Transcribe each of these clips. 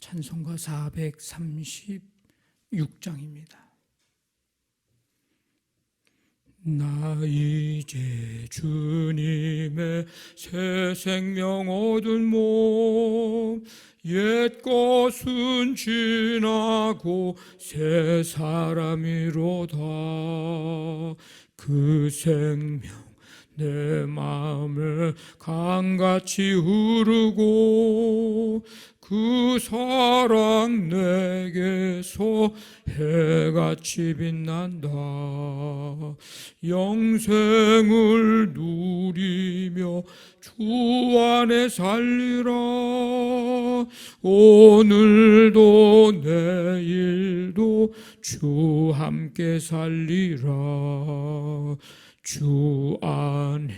찬송가 436장입니다. 나 이제 주님의 새 생명 얻은 몸, 옛 것은 지나고 새 사람이로다. 그 생명 내 마음에 강같이 흐르고 그 사랑 내게서 해같이 빛난다. 영생을 누리며 주 안에 살리라. 오늘도 내일도 주 함께 살리라. 주 안에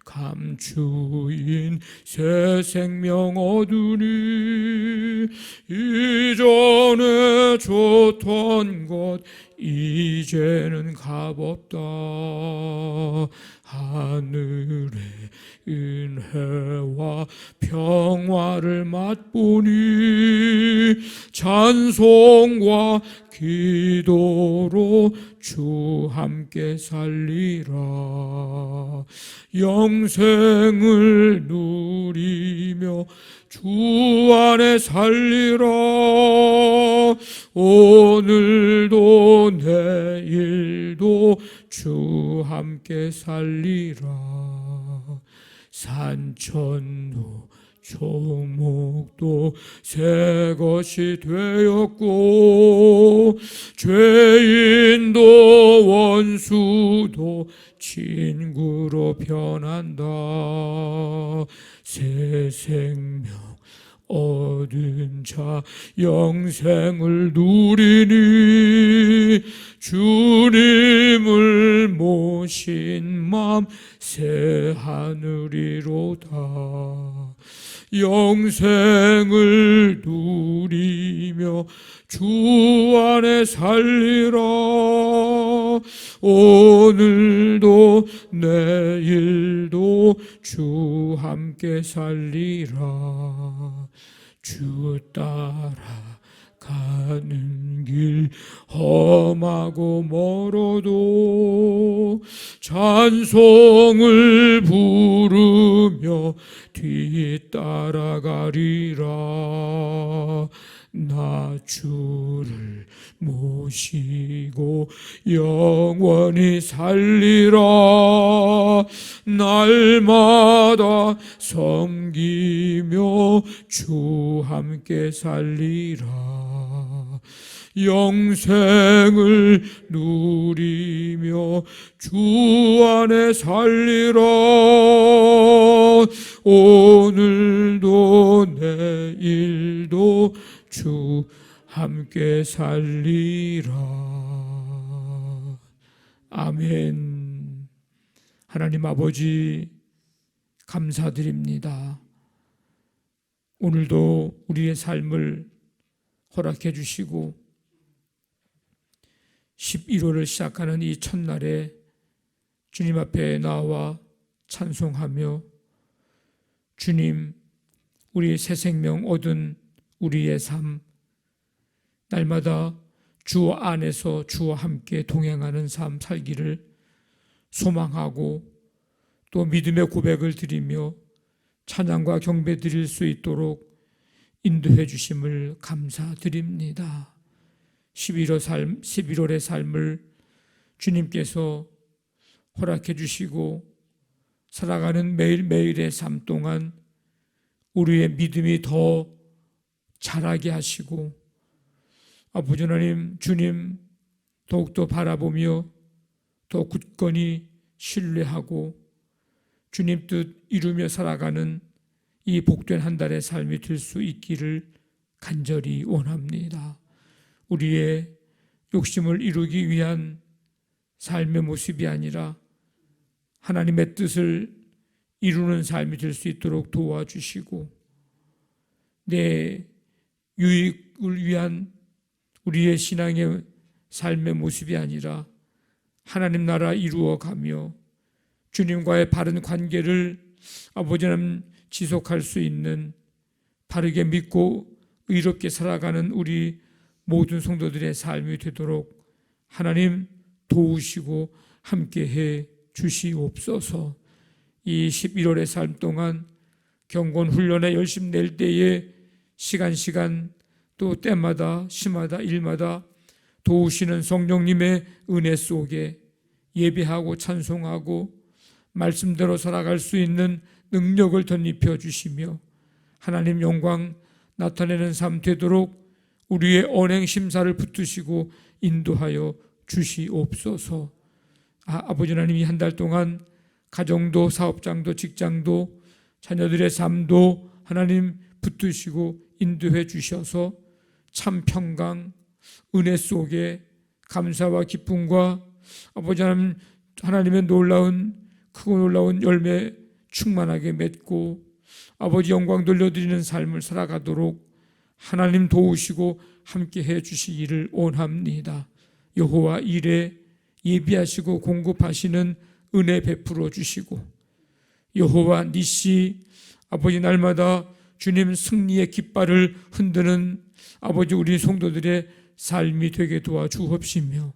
감추인 새 생명 얻으니 이전에 좋던 것 이제는 값없다. 하늘의 은혜와 평화를 맛보니 찬송과 기도로 주 함께 살리라. 영생을 누리며 주 안에 살리라. 오늘도 내일도 주 함께 살리라. 산천도 조목도 새 것이 되었고 죄인도 원수도 친구로 변한다. 새 생명 얻은 자 영생을 누리니 주님을 모신 맘 새 하늘이로다. 영생을 누리며 주 안에 살리라. 오늘도 내일도 주 함께 살리라. 주 따라 가는 길 험하고 멀어도 찬송을 부르며 뒤따라가리라. 나 주를 모시고 영원히 살리라. 날마다 섬기며 주 함께 살리라. 영생을 누리며 주 안에 살리라. 오늘도 내일도 주 함께 살리라. 아멘. 하나님 아버지 감사드립니다. 오늘도 우리의 삶을 허락해 주시고 11월을 시작하는 이 첫날에 주님 앞에 나와 찬송하며 주님, 우리의 새 생명 얻은 우리의 삶, 날마다 주 안에서 주와 함께 동행하는 삶 살기를 소망하고 또 믿음의 고백을 드리며 찬양과 경배 드릴 수 있도록 인도해 주심을 감사드립니다. 11월의 삶을 주님께서 허락해 주시고 살아가는 매일매일의 삶 동안 우리의 믿음이 더 자라게 하시고 아버지 하나님, 주님 더욱더 바라보며 더 굳건히 신뢰하고 주님 뜻 이루며 살아가는 이 복된 한 달의 삶이 될 수 있기를 간절히 원합니다. 우리의 욕심을 이루기 위한 삶의 모습이 아니라 하나님의 뜻을 이루는 삶이 될 수 있도록 도와주시고 내 유익을 위한 우리의 신앙의 삶의 모습이 아니라 하나님 나라 이루어가며 주님과의 바른 관계를 아버지 하나님 지속할 수 있는 바르게 믿고 의롭게 살아가는 우리 모든 성도들의 삶이 되도록 하나님 도우시고 함께해 주시옵소서. 이 11월의 삶 동안 경건 훈련에 열심 낼 때에 시간 또 때마다 시마다 일마다 도우시는 성령님의 은혜 속에 예배하고 찬송하고 말씀대로 살아갈 수 있는 능력을 덧입혀 주시며 하나님 영광 나타내는 삶 되도록 우리의 언행 심사를 붙드시고 인도하여 주시옵소서. 아버지 하나님, 이 한 달 동안 가정도 사업장도 직장도 자녀들의 삶도 하나님 붙드시고 인도해 주셔서 참 평강 은혜 속에 감사와 기쁨과 아버지 하나님의 크고 놀라운 열매 충만하게 맺고 아버지 영광 돌려드리는 삶을 살아가도록 하나님 도우시고 함께해 주시기를 원합니다. 여호와 일에 예비하시고 공급하시는 은혜 베풀어 주시고 여호와 니시 아버지 날마다 주님 승리의 깃발을 흔드는 아버지 우리 성도들의 삶이 되게 도와주옵시며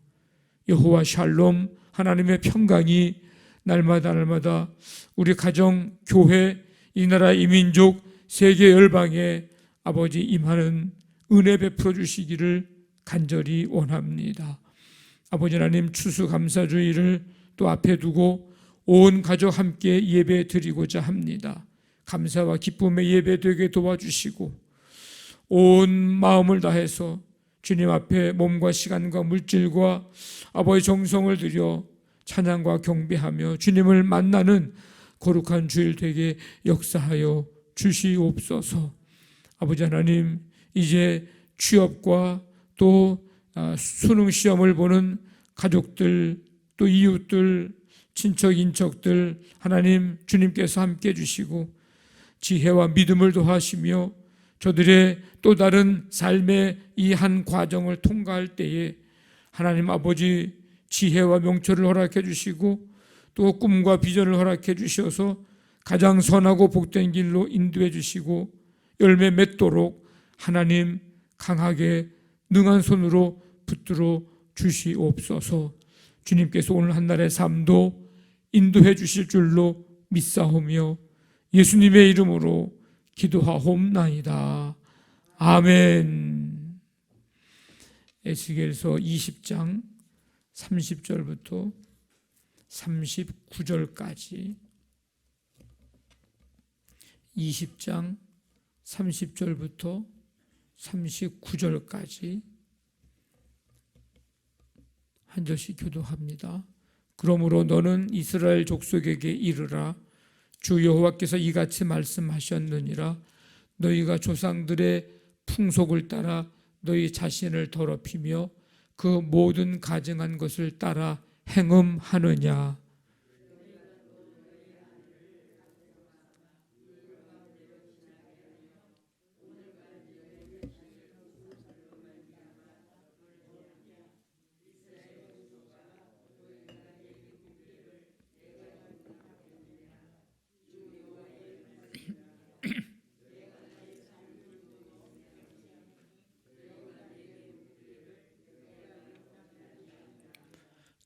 여호와 샬롬 하나님의 평강이 날마다 우리 가정, 교회, 이 나라, 이 민족, 세계 열방에 아버지 임하는 은혜 베풀어 주시기를 간절히 원합니다. 아버지 하나님, 추수감사주의를 또 앞에 두고 온 가족 함께 예배 드리고자 합니다. 감사와 기쁨의 예배 되게 도와주시고 온 마음을 다해서 주님 앞에 몸과 시간과 물질과 아버지 정성을 들여 찬양과 경배하며 주님을 만나는 거룩한 주일 되게 역사하여 주시옵소서. 아버지 하나님, 이제 취업과 또 수능 시험을 보는 가족들 또 이웃들 친척 인척들 하나님 주님께서 함께 해주시고 지혜와 믿음을 더하시며 저들의 또 다른 삶의 이 한 과정을 통과할 때에 하나님 아버지 지혜와 명철을 허락해 주시고 또 꿈과 비전을 허락해 주셔서 가장 선하고 복된 길로 인도해 주시고 열매 맺도록 하나님 강하게 능한 손으로 붙들어 주시옵소서. 주님께서 오늘 한날의 삶도 인도해 주실 줄로 믿사오며 예수님의 이름으로 기도하옵나이다. 아멘. 에스겔서 20장 30절부터 39절까지 20장 30절부터 39절까지 한 절씩 교도합니다. 그러므로 너는 이스라엘 족속에게 이르라. 주 여호와께서 이같이 말씀하셨느니라. 너희가 조상들의 풍속을 따라 너희 자신을 더럽히며 그 모든 가증한 것을 따라 행음하느냐.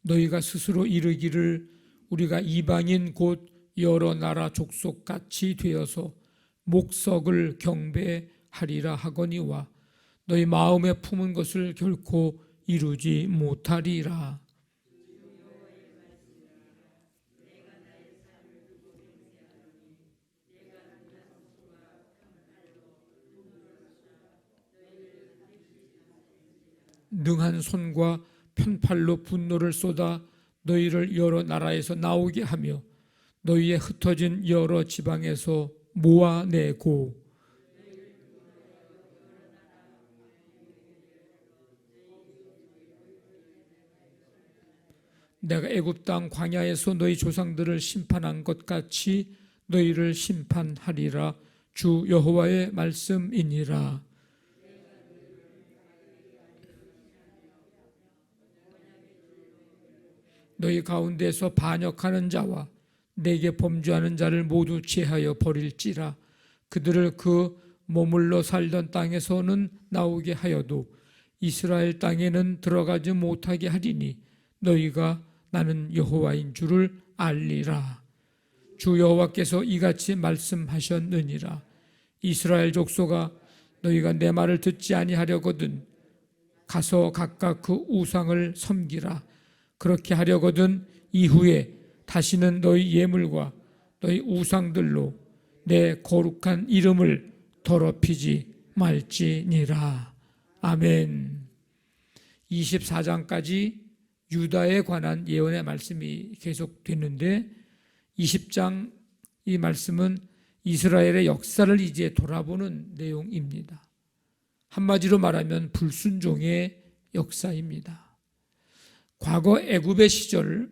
너희가 스스로 이르기를 우리가 이방인 곧 여러 나라 족속 같이 되어서 목석을 경배하리라 하거니와 너희 마음에 품은 것을 결코 이루지 못하리라. 능한 손과 편팔로 분노를 쏟아 너희를 여러 나라에서 나오게 하며 너희의 흩어진 여러 지방에서 모아내고 내가 애굽 땅 광야에서 너희 조상들을 심판한 것 같이 너희를 심판하리라. 주 여호와의 말씀이니라. 너희 가운데서 반역하는 자와 내게 범죄하는 자를 모두 제하여 버릴지라. 그들을 그 머물러 살던 땅에서는 나오게 하여도 이스라엘 땅에는 들어가지 못하게 하리니 너희가 나는 여호와인 줄을 알리라. 주 여호와께서 이같이 말씀하셨느니라. 이스라엘 족속아, 너희가 내 말을 듣지 아니하려거든 가서 각각 그 우상을 섬기라. 그렇게 하려거든 이후에 다시는 너희 예물과 너희 우상들로 내 거룩한 이름을 더럽히지 말지니라. 아멘. 24장까지 유다에 관한 예언의 말씀이 계속되는데 20장 이 말씀은 이스라엘의 역사를 이제 돌아보는 내용입니다. 한마디로 말하면 불순종의 역사입니다. 과거 애굽의 시절,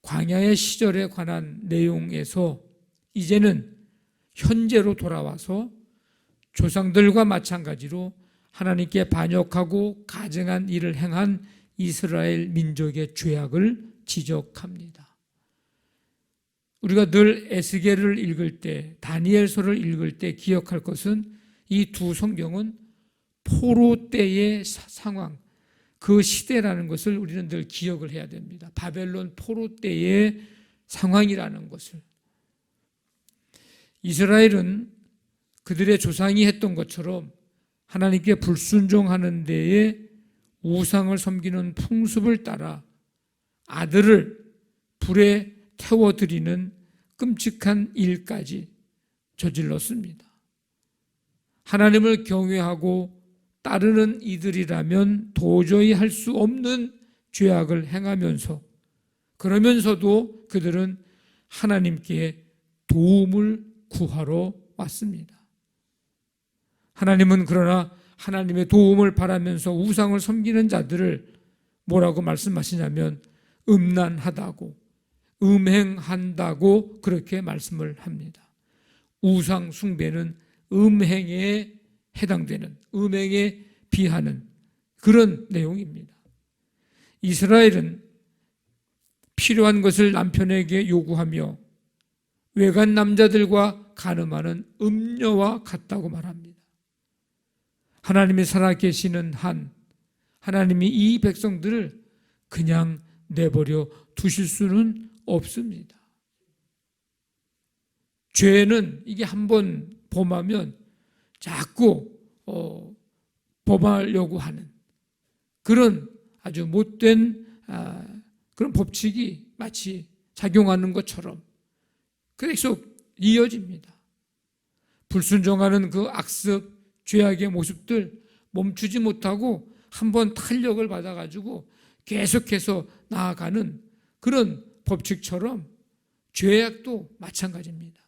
광야의 시절에 관한 내용에서 이제는 현재로 돌아와서 조상들과 마찬가지로 하나님께 반역하고 가증한 일을 행한 이스라엘 민족의 죄악을 지적합니다. 우리가 늘 에스겔을 읽을 때, 다니엘서를 읽을 때 기억할 것은 이 두 성경은 포로 때의 상황, 그 시대라는 것을 우리는 늘 기억을 해야 됩니다. 바벨론 포로 때의 상황이라는 것을. 이스라엘은 그들의 조상이 했던 것처럼 하나님께 불순종하는 데에 우상을 섬기는 풍습을 따라 아들을 불에 태워드리는 끔찍한 일까지 저질렀습니다. 하나님을 경외하고 따르는 이들이라면 도저히 할 수 없는 죄악을 행하면서 그러면서도 그들은 하나님께 도움을 구하러 왔습니다. 하나님은 그러나 하나님의 도움을 바라면서 우상을 섬기는 자들을 뭐라고 말씀하시냐면 음란하다고, 음행한다고 그렇게 말씀을 합니다. 우상 숭배는 음행에 해당되는, 음행에 비하는 그런 내용입니다. 이스라엘은 필요한 것을 남편에게 요구하며 외간 남자들과 간음하는 음녀와 같다고 말합니다. 하나님이 살아계시는 한 하나님이 이 백성들을 그냥 내버려 두실 수는 없습니다. 죄는 이게 한번 범하면 자꾸 범하려고 하는 그런 아주 못된 그런 법칙이 마치 작용하는 것처럼 계속 이어집니다. 불순종하는 그 악습, 죄악의 모습들 멈추지 못하고 한번 탄력을 받아가지고 계속해서 나아가는 그런 법칙처럼 죄악도 마찬가지입니다.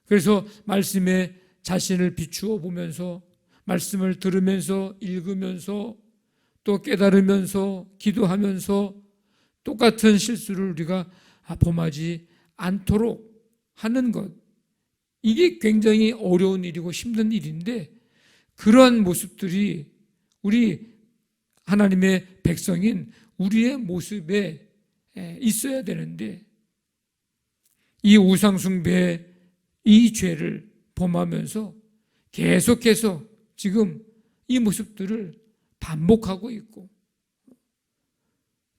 그래서 말씀에 자신을 비추어 보면서 말씀을 들으면서 읽으면서 또 깨달으면서 기도하면서 똑같은 실수를 우리가 범하지 않도록 하는 것, 이게 굉장히 어려운 일이고 힘든 일인데 그러한 모습들이 우리 하나님의 백성인 우리의 모습에 있어야 되는데 이 우상숭배, 이 죄를 범하면서 계속해서 지금 이 모습들을 반복하고 있고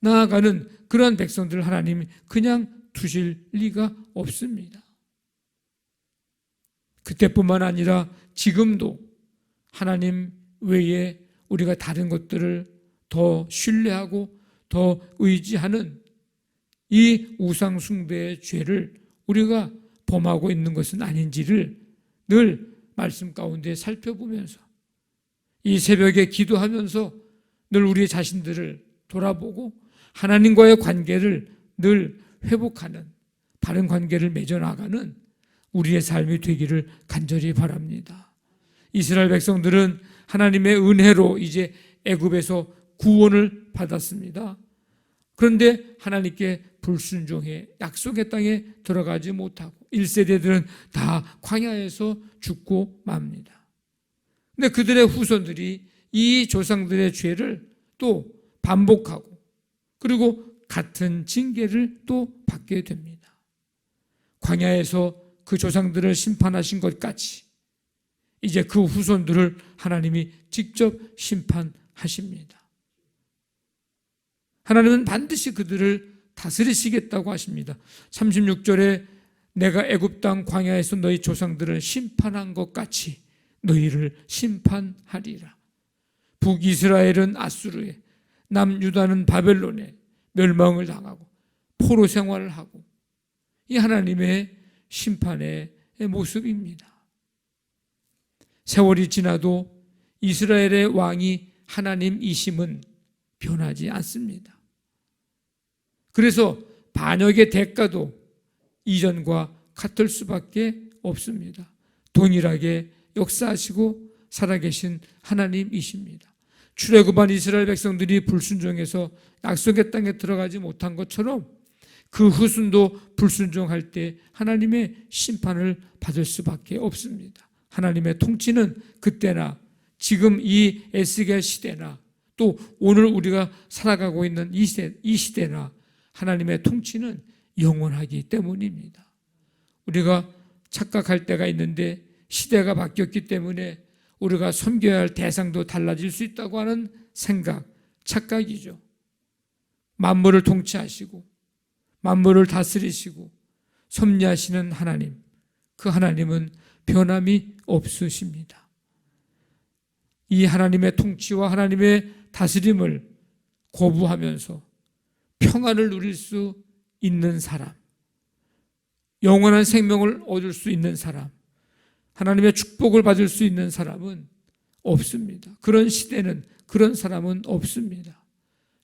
나아가는 그러한 백성들을 하나님이 그냥 두실 리가 없습니다. 그때뿐만 아니라 지금도 하나님 외에 우리가 다른 것들을 더 신뢰하고 더 의지하는 이 우상 숭배의 죄를 우리가 범하고 있는 것은 아닌지를 늘 말씀 가운데 살펴보면서 이 새벽에 기도하면서 늘 우리 자신들을 돌아보고 하나님과의 관계를 늘 회복하는 바른 관계를 맺어나가는 우리의 삶이 되기를 간절히 바랍니다. 이스라엘 백성들은 하나님의 은혜로 이제 애굽에서 구원을 받았습니다. 그런데 하나님께 불순종해 약속의 땅에 들어가지 못하고 1세대들은 다 광야에서 죽고 맙니다. 근데 그들의 후손들이 이 조상들의 죄를 또 반복하고 그리고 같은 징계를 또 받게 됩니다. 광야에서 그 조상들을 심판하신 것 같이 이제 그 후손들을 하나님이 직접 심판하십니다. 하나님은 반드시 그들을 다스리시겠다고 하십니다. 36절에 내가 애굽 땅 광야에서 너희 조상들을 심판한 것 같이 너희를 심판하리라. 북이스라엘은 아수르에, 남유다는 바벨론에 멸망을 당하고 포로 생활을 하고, 이 하나님의 심판의 모습입니다. 세월이 지나도 이스라엘의 왕이 하나님이심은 변하지 않습니다. 그래서 반역의 대가도 이전과 같을 수밖에 없습니다. 동일하게 역사하시고 살아계신 하나님이십니다. 출애굽한 이스라엘 백성들이 불순종해서 약속의 땅에 들어가지 못한 것처럼 그 후손도 불순종할 때 하나님의 심판을 받을 수밖에 없습니다. 하나님의 통치는 그때나 지금 이 에스겔 시대나 또 오늘 우리가 살아가고 있는 이 시대나 하나님의 통치는 영원하기 때문입니다. 우리가 착각할 때가 있는데 시대가 바뀌었기 때문에 우리가 섬겨야 할 대상도 달라질 수 있다고 하는 생각, 착각이죠. 만물을 통치하시고 만물을 다스리시고 섭리하시는 하나님, 그 하나님은 변함이 없으십니다. 이 하나님의 통치와 하나님의 다스림을 거부하면서 평안을 누릴 수 있는 사람, 영원한 생명을 얻을 수 있는 사람, 하나님의 축복을 받을 수 있는 사람은 없습니다. 그런 시대는, 그런 사람은 없습니다.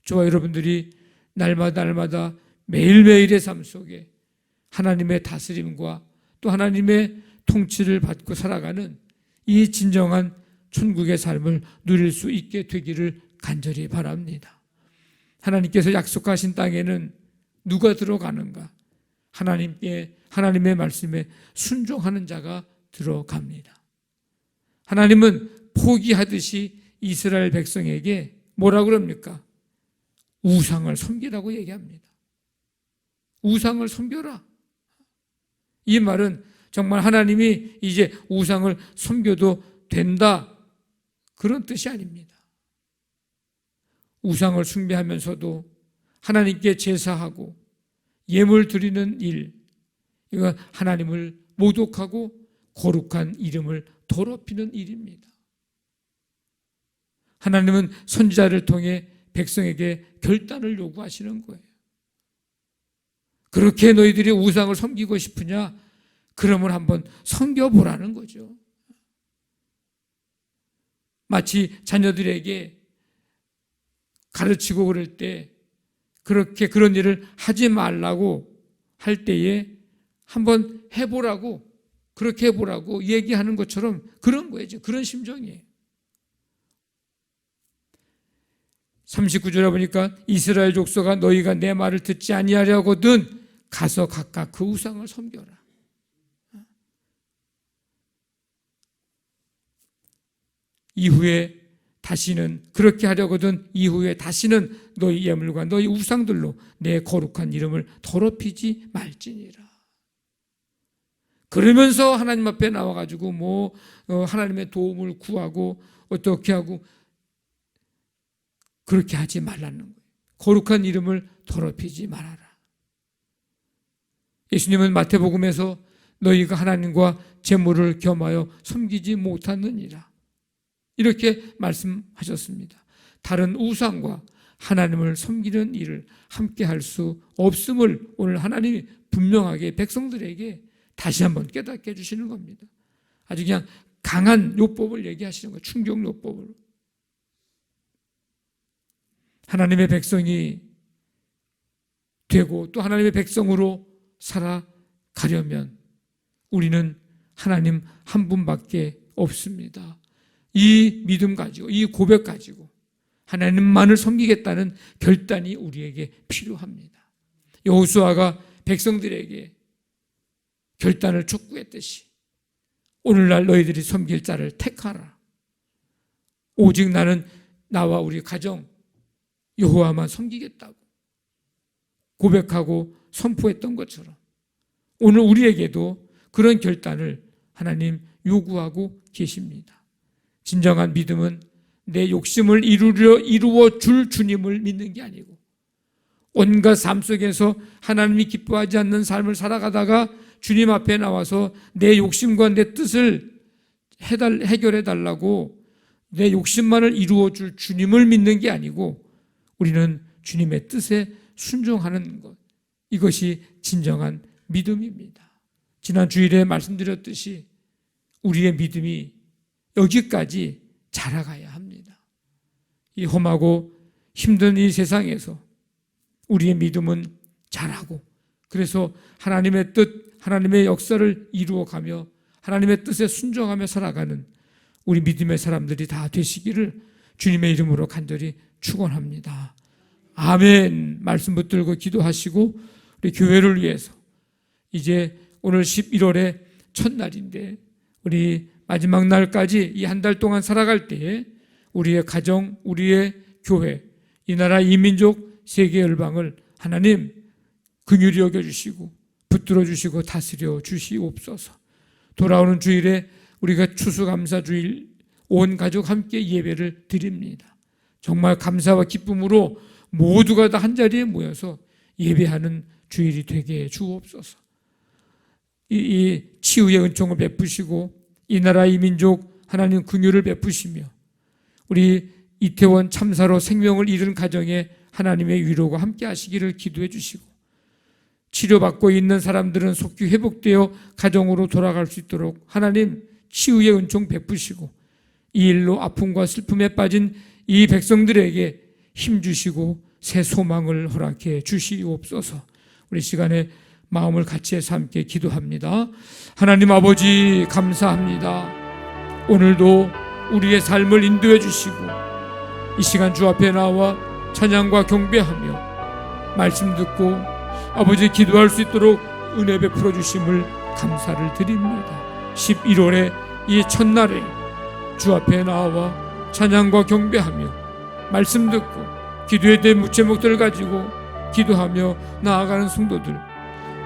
저와 여러분들이 날마다 매일매일의 삶 속에 하나님의 다스림과 또 하나님의 통치를 받고 살아가는 이 진정한 천국의 삶을 누릴 수 있게 되기를 간절히 바랍니다. 하나님께서 약속하신 땅에는 누가 들어가는가? 하나님의 말씀에 순종하는 자가 들어갑니다. 하나님은 포기하듯이 이스라엘 백성에게 뭐라고 그럽니까? 우상을 섬기라고 얘기합니다. 우상을 섬겨라. 이 말은 정말 하나님이 이제 우상을 섬겨도 된다, 그런 뜻이 아닙니다. 우상을 숭배하면서도 하나님께 제사하고 예물 드리는 일, 이건 하나님을 모독하고 거룩한 이름을 더럽히는 일입니다. 하나님은 선지자를 통해 백성에게 결단을 요구하시는 거예요. 그렇게 너희들이 우상을 섬기고 싶으냐? 그러면 한번 섬겨보라는 거죠. 마치 자녀들에게 가르치고 그럴 때 그런 일을 하지 말라고 할 때에 한번 해보라고, 그렇게 해보라고 얘기하는 것처럼 그런 거예요. 그런 심정이에요. 39절에 보니까 이스라엘 족속아 너희가 내 말을 듣지 아니하려거든 가서 각각 그 우상을 섬겨라. 이후에 다시는 그렇게 하려거든 이후에 다시는 너희 예물과 너희 우상들로 내 거룩한 이름을 더럽히지 말지니라. 그러면서 하나님 앞에 나와가지고 하나님의 도움을 구하고 어떻게 하고 그렇게 하지 말라는 거예요. 거룩한 이름을 더럽히지 말아라. 예수님은 마태복음에서 너희가 하나님과 재물을 겸하여 섬기지 못하느니라 이렇게 말씀하셨습니다. 다른 우상과 하나님을 섬기는 일을 함께 할 수 없음을 오늘 하나님이 분명하게 백성들에게 다시 한번 깨닫게 해주시는 겁니다. 아주 그냥 강한 요법을 얘기하시는 거예요. 충격 요법을. 하나님의 백성이 되고 또 하나님의 백성으로 살아가려면 우리는 하나님 한 분밖에 없습니다. 이 믿음 가지고 이 고백 가지고 하나님만을 섬기겠다는 결단이 우리에게 필요합니다. 여호수아가 백성들에게 결단을 촉구했듯이 오늘날 너희들이 섬길 자를 택하라. 오직 나는 나와 우리 가정 여호와만 섬기겠다고 고백하고 선포했던 것처럼 오늘 우리에게도 그런 결단을 하나님 요구하고 계십니다. 진정한 믿음은 내 욕심을 이루어 줄 주님을 믿는 게 아니고 온갖 삶 속에서 하나님이 기뻐하지 않는 삶을 살아가다가 주님 앞에 나와서 내 욕심과 내 뜻을 해결해 달라고 내 욕심만을 이루어 줄 주님을 믿는 게 아니고 우리는 주님의 뜻에 순종하는 것, 이것이 진정한 믿음입니다. 지난 주일에 말씀드렸듯이 우리의 믿음이 여기까지 자라가야 합니다. 이 험하고 힘든 이 세상에서 우리의 믿음은 자라고, 그래서 하나님의 뜻, 하나님의 역사를 이루어가며 하나님의 뜻에 순종하며 살아가는 우리 믿음의 사람들이 다 되시기를 주님의 이름으로 간절히 축원합니다. 아멘. 말씀 붙들고 기도하시고 우리 교회를 위해서 이제 오늘 11월의 첫날인데 우리 마지막 날까지 이 한 달 동안 살아갈 때에 우리의 가정, 우리의 교회, 이 나라 이 민족 세계 열방을 하나님 긍휼히 여겨주시고 붙들어 주시고 다스려 주시옵소서. 돌아오는 주일에 우리가 추수감사주일 온 가족 함께 예배를 드립니다. 정말 감사와 기쁨으로 모두가 다 한자리에 모여서 예배하는 주일이 되게 해 주옵소서. 이 치유의 은총을 베푸시고 이 나라 이 민족 하나님 긍휼을 베푸시며 우리 이태원 참사로 생명을 잃은 가정에 하나님의 위로가 함께 하시기를 기도해 주시고 치료받고 있는 사람들은 속히 회복되어 가정으로 돌아갈 수 있도록 하나님 치유의 은총 베푸시고 이 일로 아픔과 슬픔에 빠진 이 백성들에게 힘 주시고 새 소망을 허락해 주시옵소서. 우리 시간에 마음을 같이 해서 함께 기도합니다. 하나님 아버지 감사합니다. 오늘도 우리의 삶을 인도해 주시고 이 시간 주 앞에 나와 찬양과 경배하며 말씀 듣고 아버지 기도할 수 있도록 은혜 베풀어 주심을 감사를 드립니다. 11월의 이 첫날에 주 앞에 나와 찬양과 경배하며 말씀 듣고 기도에 대한 제목들을 가지고 기도하며 나아가는 성도들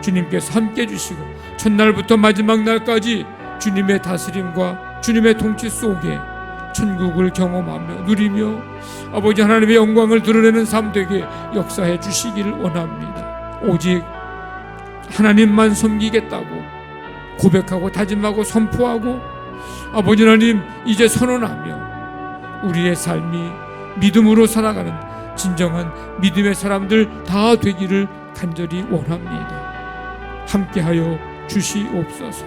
주님께서 함께 해주시고 첫날부터 마지막 날까지 주님의 다스림과 주님의 통치 속에 천국을 경험하며 누리며 아버지 하나님의 영광을 드러내는 삶 되게 역사해 주시기를 원합니다. 오직 하나님만 섬기겠다고 고백하고 다짐하고 선포하고 아버지 하나님 이제 선언하며 우리의 삶이 믿음으로 살아가는 진정한 믿음의 사람들 다 되기를 간절히 원합니다. 함께하여 주시옵소서.